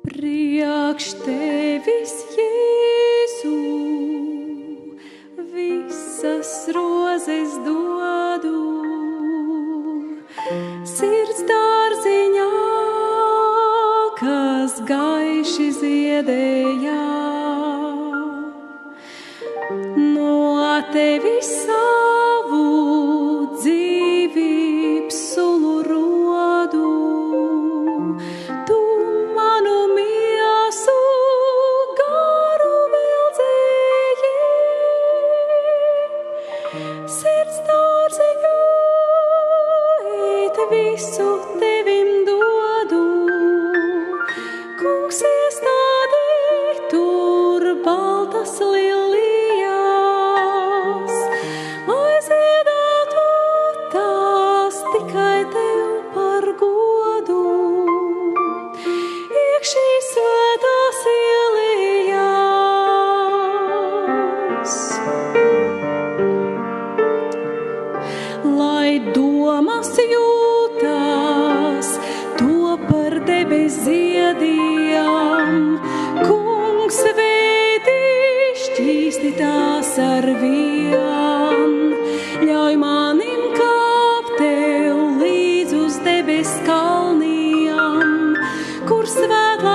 Priekš tevis, Jēzu, visas rozes dodu, sirds dārziņā, kas gaiši ziedēja. No tevis savu dzīvības sulu rodu, tu manu miesu garu veldzēji. Sirds dārziņā, it visu tevim dodu, kungs iestādī tur baltas lilijas, lai ziedētu tās tikai tev par godu. Iekšī svētās ielijas, lai domas jūtas to par debes ziediem. Kungs veidī šķīsti tās ar vien, ļauj manim kāpt tev līdz uz debes kalniem, kur svētlā